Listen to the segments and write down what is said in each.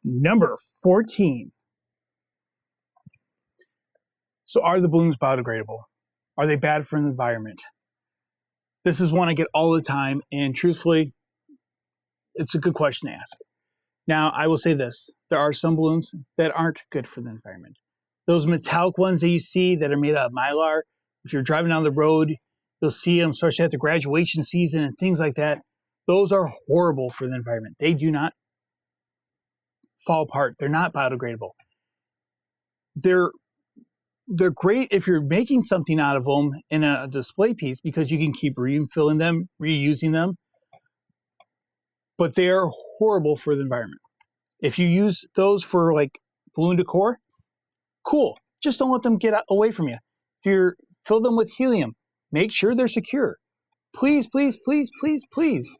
Number 14. So are the balloons biodegradable? Are they bad for the environment? This is one I get all the time, and truthfully, it's a good question to ask. Now, I will say this. There are some balloons that aren't good for the environment. Those metallic ones that you see that are made out of mylar, if you're driving down the road, you'll see them, especially at the graduation season and things like that. Those are horrible for the environment. They do not fall apart. They're not biodegradable. They're great if you're making something out of them in a display piece because you can keep refilling them, reusing them. But they are horrible for the environment. If you use those for like balloon decor, cool. Just don't let them get away from you. If you fill them with helium, make sure they're secure. Please, please, please, please, please,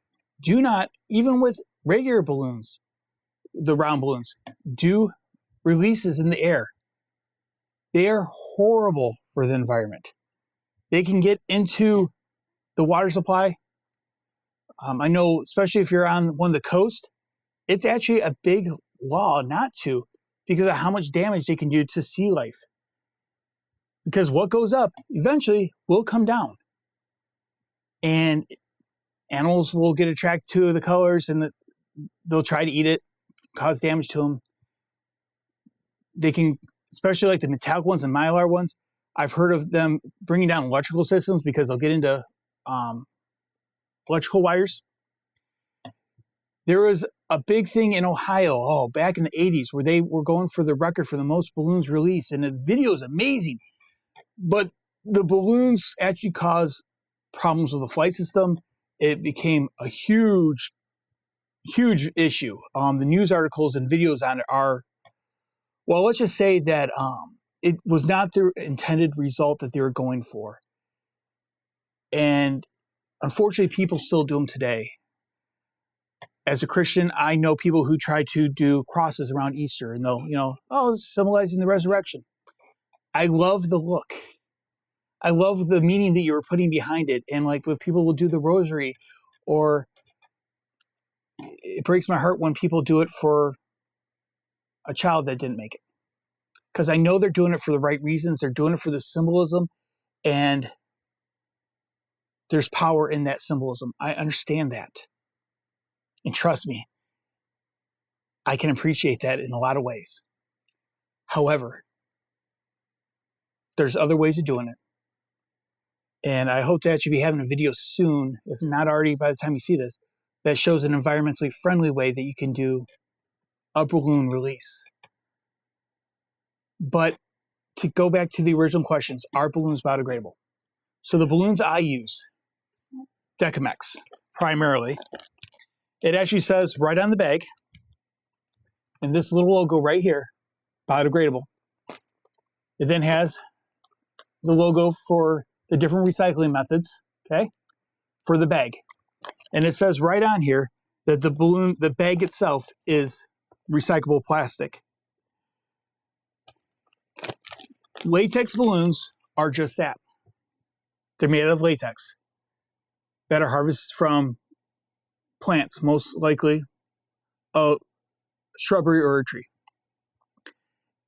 do not, even with regular balloons, the round balloons, do releases in the air. They are horrible for the environment. They can get into the water supply. I know, especially if you're on one of the coast, it's actually a big law not to, because of how much damage they can do to sea life. Because what goes up eventually will come down. And animals will get attracted to the colors and they'll try to eat it, cause damage to them. They can, especially like the metallic ones and mylar ones, I've heard of them bringing down electrical systems because they'll get into electrical wires. There was a big thing in Ohio, back in the 80s, where they were going for the record for the most balloons released, and the video is amazing. But the balloons actually caused problems with the flight system. It became a huge, huge issue. The news articles and videos on it are, well, let's just say that it was not the intended result that they were going for. And unfortunately, people still do them today. As a Christian, I know people who try to do crosses around Easter and they'll, symbolizing the resurrection. I love the look. I love the meaning that you were putting behind it. And like with people will do the rosary, or it breaks my heart when people do it for a child that didn't make it. Because I know they're doing it for the right reasons. They're doing it for the symbolism, and there's power in that symbolism. I understand that. And trust me, I can appreciate that in a lot of ways. However, there's other ways of doing it. And I hope to actually be having a video soon, if not already by the time you see this, that shows an environmentally friendly way that you can do a balloon release. But to go back to the original questions, are balloons biodegradable? So the balloons I use, Decamex, primarily. It actually says right on the bag, and this little logo right here, biodegradable. It then has the logo for the different recycling methods, okay, for the bag. And it says right on here that the bag itself is recyclable plastic. Latex balloons are just that. They're made out of latex that are harvested from plants, most likely a shrubbery or a tree.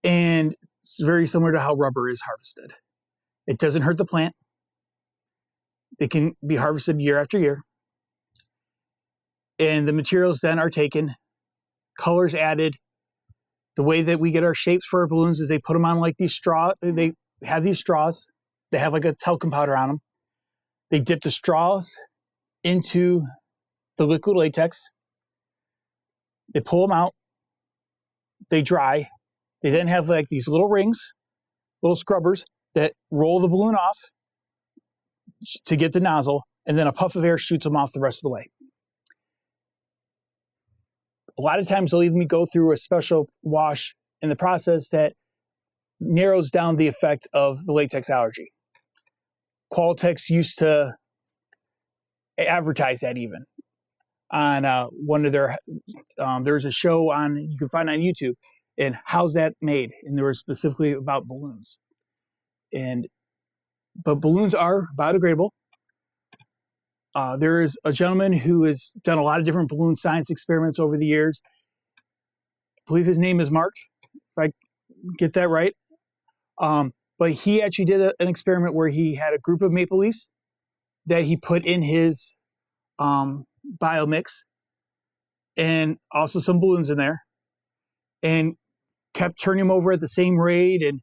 And it's very similar to how rubber is harvested. It doesn't hurt the plant. It can be harvested year after year. And the materials then are taken, colors added. The way that we get our shapes for our balloons is they put them on like these straws. They have these straws. They have like a talcum powder on them. They dip the straws into the liquid latex. They pull them out. They dry. They then have like these little rings, little scrubbers that roll the balloon off to get the nozzle, and then a puff of air shoots them off the rest of the way. A lot of times they'll even go through a special wash in the process that narrows down the effect of the latex allergy. Qualitex used to advertise that even on one of their, there's a show you can find on YouTube, and how's that made? And there was specifically about balloons. But balloons are biodegradable. There is a gentleman who has done a lot of different balloon science experiments over the years. believe his name is Mark, if I get that right. But he actually did an experiment where he had a group of maple leaves that he put in his bio mix, and also some balloons in there, and kept turning them over at the same rate, and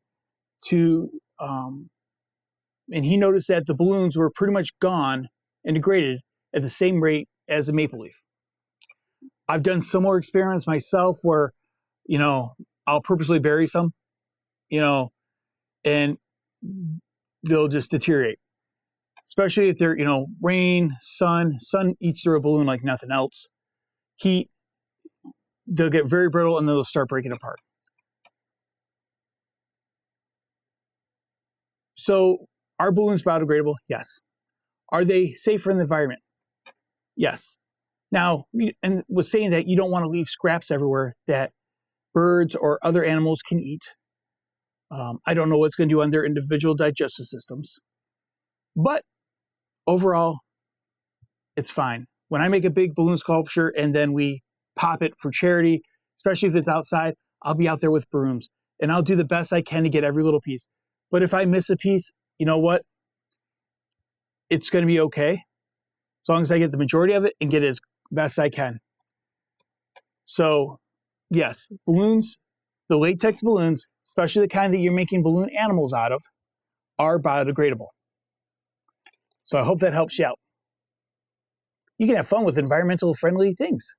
he noticed that the balloons were pretty much gone and degraded at the same rate as the maple leaf. I've done similar experiments myself where, I'll purposely bury some, and they'll just deteriorate. Especially if they're, rain, sun eats through a balloon like nothing else. Heat, they'll get very brittle and they'll start breaking apart. So are balloons biodegradable? Yes. Are they safe for the environment? Yes. Now, and was saying that you don't want to leave scraps everywhere that birds or other animals can eat. I don't know what's going to do on their individual digestive systems. But overall, it's fine. When I make a big balloon sculpture and then we pop it for charity, especially if it's outside, I'll be out there with brooms and I'll do the best I can to get every little piece. But if I miss a piece, you know what? It's going to be okay, as long as I get the majority of it and get it as best I can. So, yes, balloons, the latex balloons, especially the kind that you're making balloon animals out of, are biodegradable. So I hope that helps you out. You can have fun with environmental friendly things.